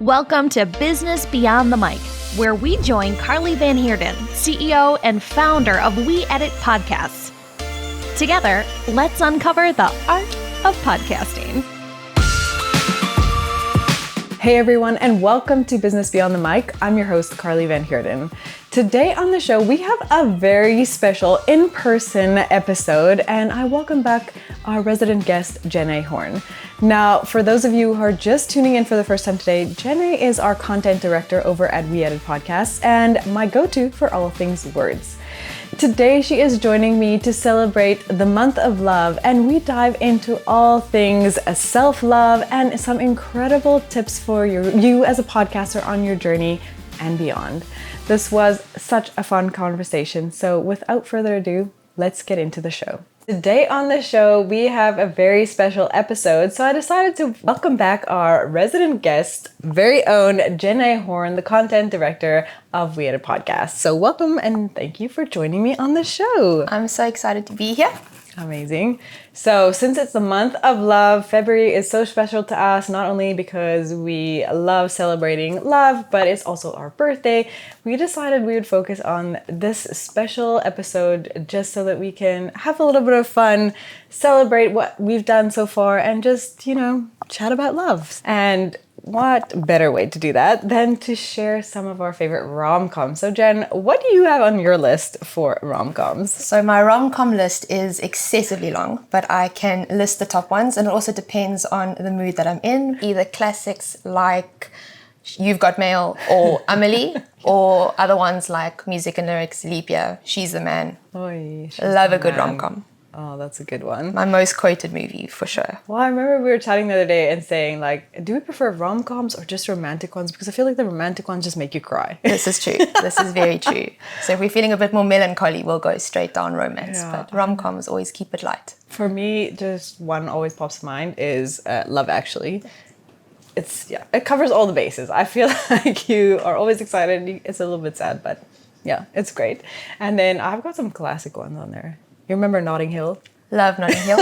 Welcome to Business Beyond the Mic, where we join Carli Van Heerden, CEO and founder of We Edit Podcasts. Together, let's uncover the art of podcasting. Hey everyone, and welcome to Business Beyond the Mic. I'm your host, Carli Van Heerden. Today on the show, we have a very special in-person episode, and I welcome back our resident guest, Jennay Horn. Now, for those of you who are just tuning in for the first time today, Jennay is our content director over at We Edit Podcasts and my go-to for all things words. Today, she is joining me to celebrate the month of love, and we dive into all things self-love and some incredible tips for you as a podcaster on your journey and beyond. This was such a fun conversation, so without further ado, let's get into the show. Today on the show, we have a very special episode, so I decided to welcome back our resident guest, very own Jennay Horn, the content director of We Edit Podcasts. So welcome and thank you for joining me on the show. I'm so excited to be here. Amazing. So since it's the month of love, February is so special to us, not only because we love celebrating love, but it's also our birthday. We decided we would focus on this special episode just so that we can have a little bit of fun, celebrate what we've done so far, and just, chat about love. And what better way to do that than to share some of our favorite rom-coms. So Jen, what do you have on your list for rom-coms? So my rom-com list is excessively long, but I can list the top ones, and it also depends on the mood that I'm in. Either classics like You've Got Mail or Amelie, or other ones like Music and Lyrics, Leap Year, She's the Man. Oy, Love a good rom-com. Oh, that's a good one. My most quoted movie, for sure. Well, I remember we were chatting the other day and saying, do we prefer rom-coms or just romantic ones? Because I feel like the romantic ones just make you cry. This is true. This is very true. So if we're feeling a bit more melancholy, we'll go straight down romance. Yeah. But rom-coms always keep it light. For me, just one always pops to mind is Love Actually. It covers all the bases. I feel like you are always excited. It's a little bit sad, but yeah, it's great. And then I've got some classic ones on there. You remember Notting Hill? Love Notting Hill.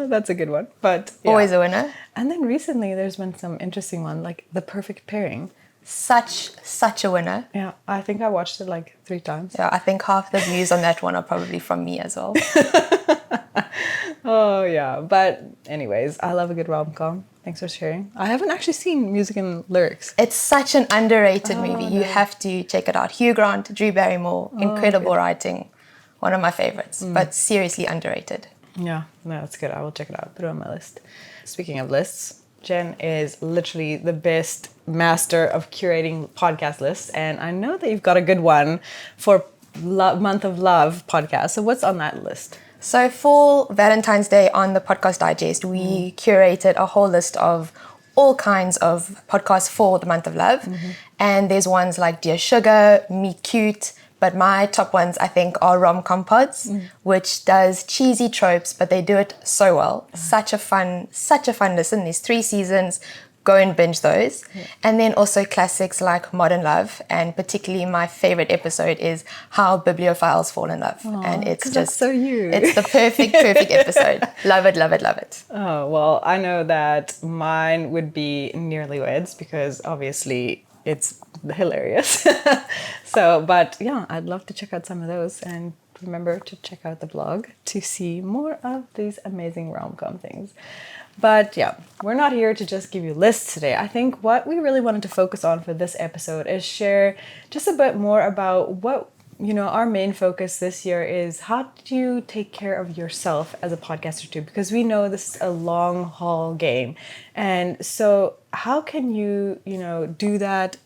That's a good one. But yeah. Always a winner. And then recently there's been some interesting one, like The Perfect Pairing. Such a winner. Yeah, I think I watched it 3 times. Yeah, I think half the views on that one are probably from me as well. Oh yeah, but anyways, I love a good rom-com. Thanks for sharing. I haven't actually seen Music and Lyrics. It's such an underrated movie. You have to check it out. Hugh Grant, Drew Barrymore, incredible writing. One of my favorites, but seriously underrated. Yeah, no, that's good. I will check it out. Put it on my list. Speaking of lists, Jen is literally the best master of curating podcast lists, and I know that you've got a good one for Month of Love podcast. So what's on that list? So for Valentine's Day on the Podcast Digest, we curated a whole list of all kinds of podcasts for the month of love. Mm-hmm. And there's ones like Dear Sugar, Meet Cute, but my top ones I think are Rom-Com Pods, which does cheesy tropes, but they do it so well. Such a fun listen. There's 3 seasons. Go and binge those. Yeah. And then also classics like Modern Love, and particularly my favorite episode is How Bibliophiles Fall in Love. Aww, and it's just that's so you. It's the perfect episode. Love it. Oh, well, I know that mine would be Nearlyweds because obviously it's hilarious. But yeah, I'd love to check out some of those, and remember to check out the blog to see more of these amazing rom-com things. But yeah, we're not here to just give you lists today. I think what we really wanted to focus on for this episode is share just a bit more about what, our main focus this year is. How do you take care of yourself as a podcaster too? Because we know this is a long haul game. And so how can you, do that?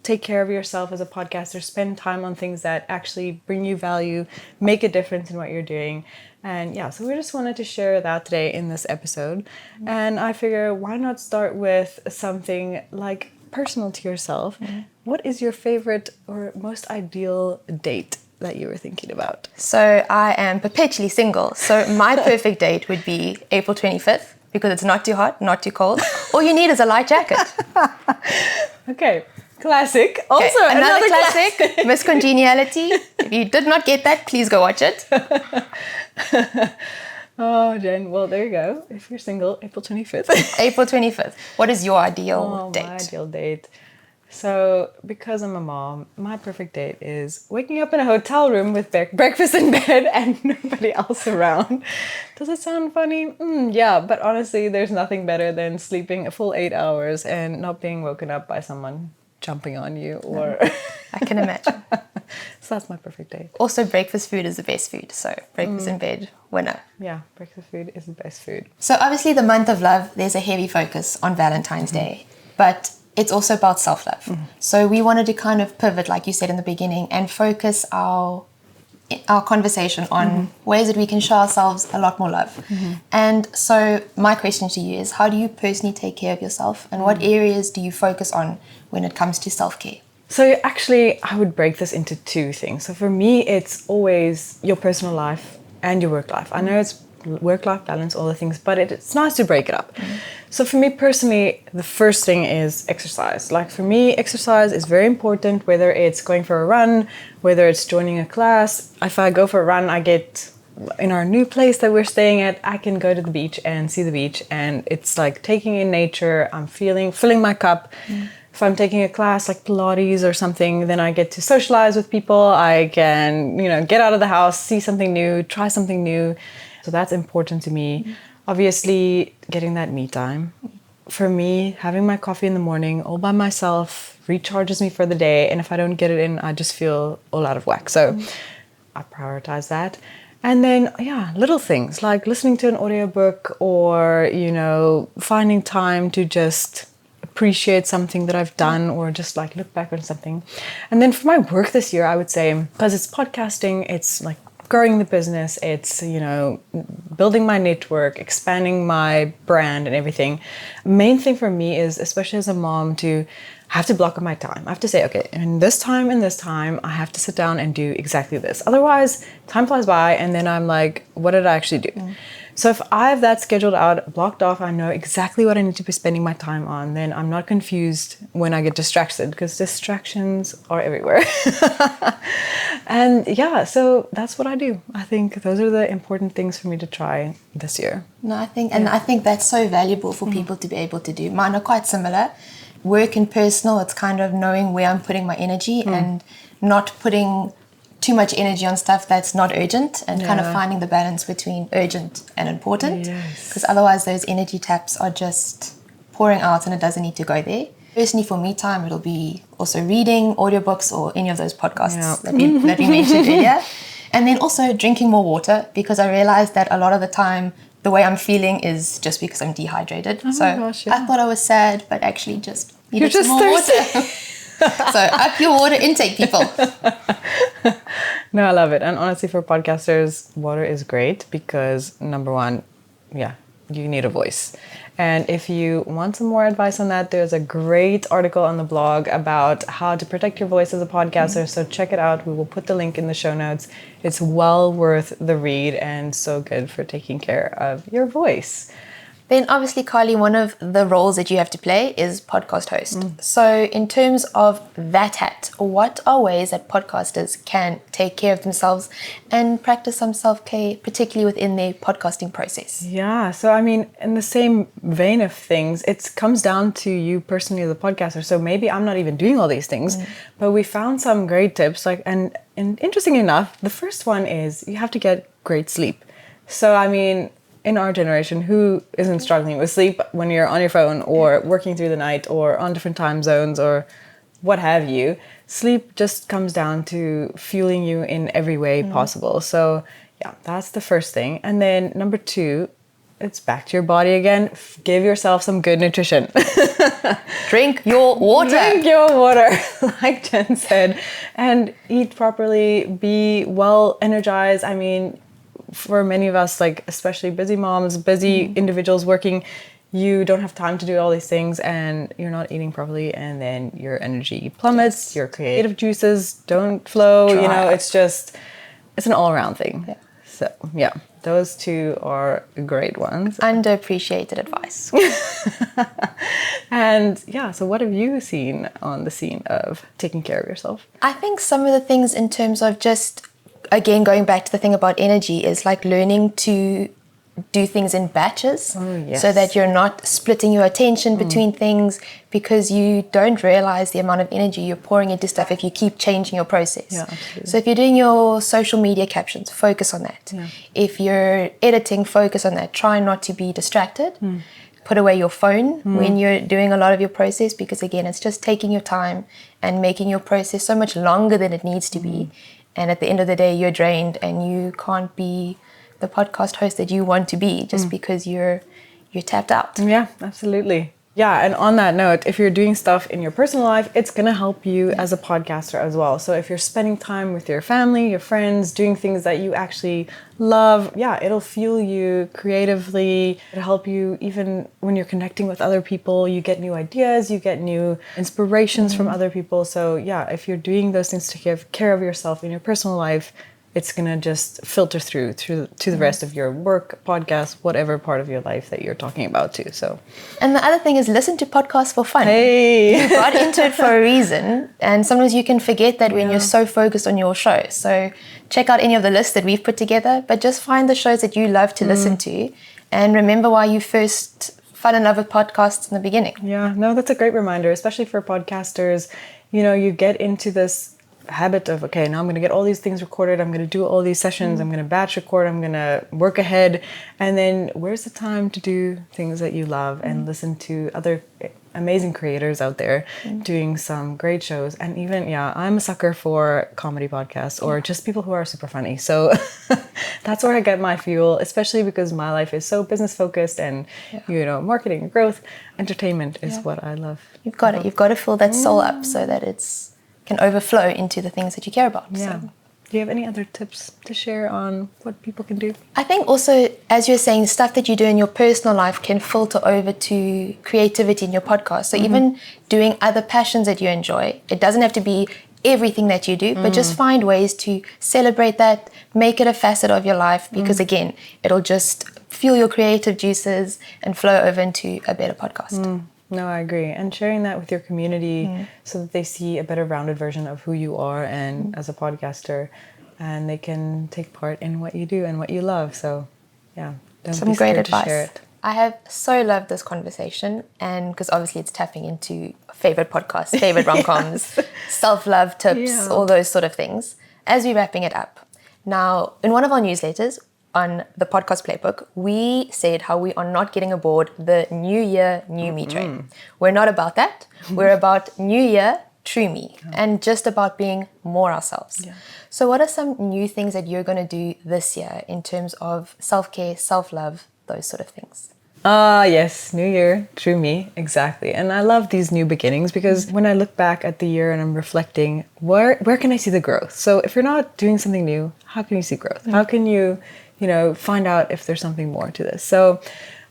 Take care of yourself as a podcaster, spend time on things that actually bring you value, make a difference in what you're doing. And yeah, so we just wanted to share that today in this episode. Mm-hmm. And I figure, why not start with something like personal to yourself? Mm-hmm. What is your favorite or most ideal date that you were thinking about? So I am perpetually single. So my perfect date would be April 25th, because it's not too hot, not too cold. All you need is a light jacket. Okay. Classic. Also, okay, another classic, Miss Congeniality. If you did not get that, please go watch it. Oh, Jen. Well, there you go. If you're single, April 25th. April 25th. What is your ideal Oh, date? my ideal date. So, because I'm a mom, my perfect date is waking up in a hotel room with breakfast in bed and nobody else around. Does it sound funny? Yeah, but honestly, there's nothing better than sleeping a full 8 hours and not being woken up by someone jumping on you or... I can imagine. So that's my perfect date. Also, breakfast food is the best food. So breakfast in bed, winner. Yeah, breakfast food is the best food. So obviously the month of love, there's a heavy focus on Valentine's Day, but it's also about self-love. So we wanted to kind of pivot, like you said in the beginning, and focus our conversation on ways that we can show ourselves a lot more love. And so my question to you is, how do you personally take care of yourself, and what areas do you focus on when it comes to self-care? So actually, I would break this into two things. So for me, it's always your personal life and your work life. I know it's work-life balance, all the things, but it's nice to break it up. So for me personally, the first thing is exercise. Like for me, exercise is very important, whether it's going for a run, whether it's joining a class. If I go for a run, I get in our new place that we're staying at, I can go to the beach and see the beach, and it's like taking in nature. I'm filling my cup. If I'm taking a class like Pilates or something, then I get to socialize with people. I can, get out of the house, see something new, try something new. So that's important to me. Obviously, getting that me time. For me, having my coffee in the morning all by myself recharges me for the day. And if I don't get it in, I just feel all out of whack. So I prioritize that. And then, little things like listening to an audiobook or, finding time to just appreciate something that I've done or just like look back on something. And then for my work this year, I would say, because it's podcasting, it's like growing the business, it's, building my network, expanding my brand and everything. Main thing for me is, especially as a mom, to have to block up my time. I have to say, okay, in this time, I have to sit down and do exactly this. Otherwise, time flies by and then I'm like, what did I actually do? So if I have that scheduled out, blocked off, I know exactly what I need to be spending my time on, then I'm not confused when I get distracted, because distractions are everywhere. And so that's what I do. I think those are the important things for me to try this year. No, I think that's so valuable for people to be able to do. Mine are quite similar. Work and personal, it's kind of knowing where I'm putting my energy and not putting too much energy on stuff that's not urgent, and kind of finding the balance between urgent and important, because otherwise those energy taps are just pouring out and it doesn't need to go there. Personally, for me time, it'll be also reading, audiobooks, or any of those podcasts that we mentioned earlier. And then also drinking more water, because I realized that a lot of the time the way I'm feeling is just because I'm dehydrated. I thought I was sad, but actually just needed some more water. So up your water intake, people. No, I love it. And honestly, for podcasters, water is great because number one, you need a voice. And if you want some more advice on that, there's a great article on the blog about how to protect your voice as a podcaster. So check it out. We will put the link in the show notes. It's well worth the read and so good for taking care of your voice. Then obviously, Carli, one of the roles that you have to play is podcast host. So in terms of that hat, what are ways that podcasters can take care of themselves and practice some self-care, particularly within their podcasting process? Yeah, so I mean, in the same vein of things, it comes down to you personally as a podcaster. So maybe I'm not even doing all these things, but we found some great tips. And interestingly enough, the first one is you have to get great sleep. So I mean, in our generation, who isn't struggling with sleep when you're on your phone or working through the night or on different time zones or what have you? Sleep just comes down to fueling you in every way possible. So that's the first thing. And then number two, it's back to your body again. Give yourself some good nutrition. Drink your water. Drink your water, like Jen said, and eat properly, be well energized. I mean, for many of us, like especially busy moms, busy individuals working, you don't have time to do all these things and you're not eating properly, and then your energy plummets, your creative juices don't flow. It's an all-around thing. So those two are great ones. Underappreciated advice. And so what have you seen on the scene of taking care of yourself? I think some of the things in terms of just, again, going back to the thing about energy, is like learning to do things in batches yes. so that you're not splitting your attention between things, because you don't realize the amount of energy you're pouring into stuff if you keep changing your process. Yeah, absolutely. So if you're doing your social media captions, focus on that. Yeah. If you're editing, focus on that. Try not to be distracted. Put away your phone when you're doing a lot of your process, because again, it's just taking your time and making your process so much longer than it needs to be. And at the end of the day, you're drained and you can't be the podcast host that you want to be just because you're tapped out. Yeah, absolutely. Yeah, and on that note, if you're doing stuff in your personal life, it's going to help you as a podcaster as well. So if you're spending time with your family, your friends, doing things that you actually love, yeah, it'll fuel you creatively. It'll help you even when you're connecting with other people. You get new ideas, you get new inspirations from other people. So yeah, if you're doing those things to give care of yourself in your personal life, it's going to just filter through to the rest of your work, podcast, whatever part of your life that you're talking about too. So, and the other thing is, listen to podcasts for fun. Hey! You got into it for a reason, and sometimes you can forget that when you're so focused on your show. So check out any of the lists that we've put together, but just find the shows that you love to listen to, and remember why you first fell in love with podcasts in the beginning. Yeah, no, that's a great reminder, especially for podcasters. You know, you get into this habit of, okay, now I'm going to get all these things recorded, I'm going to do all these sessions, I'm going to batch record, I'm going to work ahead, and then where's the time to do things that you love and listen to other amazing creators out there doing some great shows. And even, yeah, I'm a sucker for comedy podcasts or just people who are super funny, so that's where I get my fuel, especially because my life is so business focused and you know, marketing, growth, entertainment is what I love. You've got to fill that soul up so that it's can overflow into the things that you care about. Yeah. So. Do you have any other tips to share on what people can do? I think also, as you're saying, stuff that you do in your personal life can filter over to creativity in your podcast. So even doing other passions that you enjoy, it doesn't have to be everything that you do, but just find ways to celebrate that, make it a facet of your life, because again, it'll just fuel your creative juices and flow over into a better podcast. No, I agree. And sharing that with your community so that they see a better rounded version of who you are and as a podcaster, and they can take part in what you do and what you love. So yeah, don't Some be great scared advice. to share it. I have so loved this conversation, and because obviously it's tapping into favorite podcasts, favorite romcoms, self-love tips, all those sort of things. As we're wrapping it up, now in one of our newsletters on the podcast playbook, we said how we are not getting aboard the new year, new me train. We're not about that. We're about new year, true me, and just about being more ourselves. So what are some new things that you're going to do this year in terms of self-care, self-love, those sort of things? Yes, new year, true me, exactly. And I love these new beginnings because when I look back at the year and I'm reflecting, where can I see the growth? So if you're not doing something new, how can you see growth? How can you find out if there's something more to this? So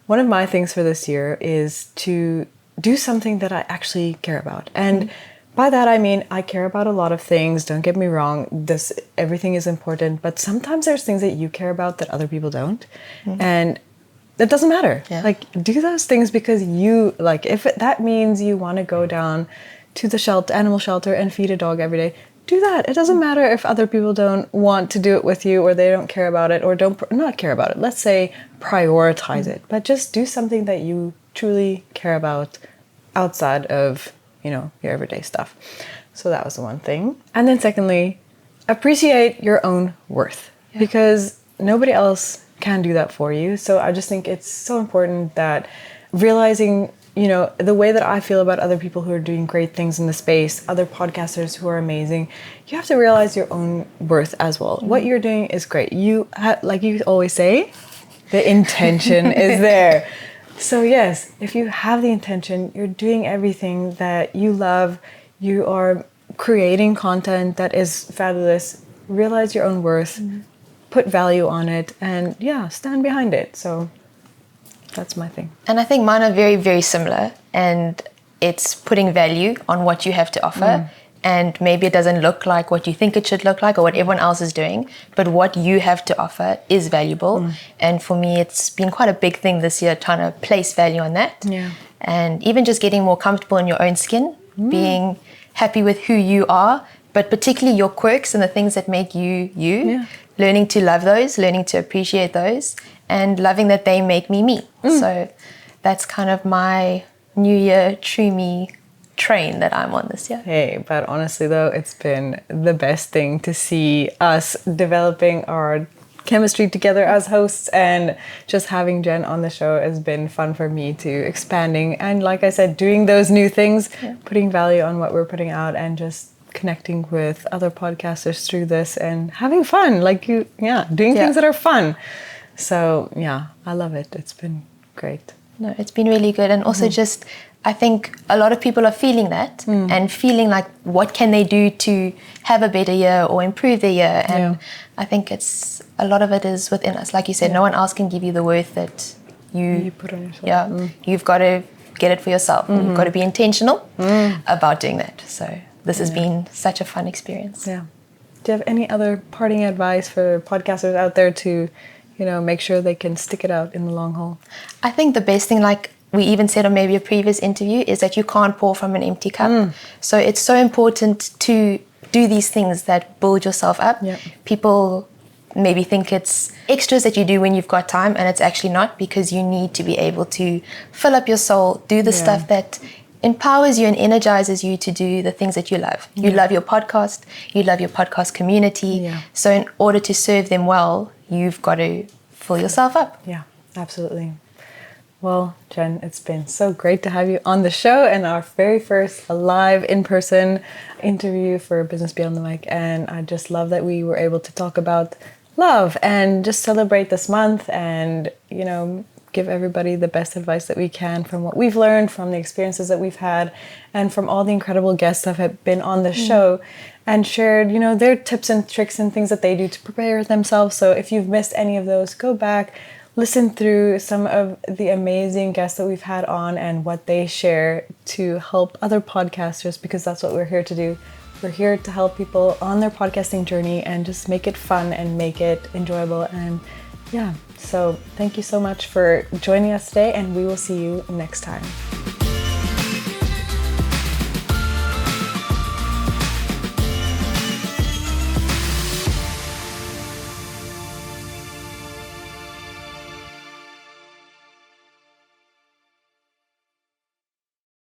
one of my things for this year is to do something that I actually care about. And by that, I mean, I care about a lot of things. Don't get me wrong. Everything is important, but sometimes there's things that you care about that other people don't. And it doesn't matter. Like, do those things because you, like, if that means you want to go down to the animal shelter and feed a dog every day, do that. It doesn't matter if other people don't want to do it with you or they don't care about it or not care about it. Let's say prioritize it, but just do something that you truly care about outside of, your everyday stuff. So that was the one thing. And then secondly, appreciate your own worth because nobody else can do that for you. So I just think it's so important that realizing, the way that I feel about other people who are doing great things in the space, other podcasters who are amazing, you have to realize your own worth as well. What you're doing is great. You like you always say, the intention is there. So yes, if you have the intention, you're doing everything that you love, you are creating content that is fabulous, realize your own worth, put value on it, and stand behind it. So that's my thing. And I think mine are very, very similar, and it's putting value on what you have to offer. And maybe it doesn't look like what you think it should look like or what everyone else is doing, but what you have to offer is valuable. And for me, it's been quite a big thing this year, trying to place value on that. And even just getting more comfortable in your own skin, being happy with who you are, but particularly your quirks and the things that make you you. Yeah. Learning to love those, learning to appreciate those, and loving that they make me me. So that's kind of my New Year true me train that I'm on this year. Hey, but honestly though, it's been the best thing to see us developing our chemistry together as hosts, and just having Jen on the show has been fun for me too, expanding and, like I said, doing those new things, putting value on what we're putting out, and just connecting with other podcasters through this and having fun, doing things that are fun. So yeah, I love it. It's been great. No, it's been really good. And also just, I think a lot of people are feeling that and feeling like what can they do to have a better year or improve their year. And I think a lot of it is within us. Like you said, no one else can give you the worth that you put on yourself. Yeah, you've got to get it for yourself. You've got to be intentional about doing that. So this has been such a fun experience. Yeah. Do you have any other parting advice for podcasters out there to, make sure they can stick it out in the long haul? I think the best thing, like we even said on maybe a previous interview, is that you can't pour from an empty cup. So it's so important to do these things that build yourself up. Yep. People maybe think it's extras that you do when you've got time, and it's actually not, because you need to be able to fill up your soul, do the stuff that empowers you and energizes you to do the things that you love. You love your podcast, you love your podcast community. Yeah. So in order to serve them well, you've got to fill yourself up. Yeah, absolutely. Well, Jen, it's been so great to have you on the show, and our very first live in-person interview for Business Beyond the Mic. And I just love that we were able to talk about love and just celebrate this month and, give everybody the best advice that we can from what we've learned, from the experiences that we've had, and from all the incredible guests that have been on the show and shared, their tips and tricks and things that they do to prepare themselves. So if you've missed any of those, go back, listen through some of the amazing guests that we've had on and what they share to help other podcasters, because that's what we're here to do. We're here to help people on their podcasting journey and just make it fun and make it enjoyable. And so thank you so much for joining us today, and we will see you next time.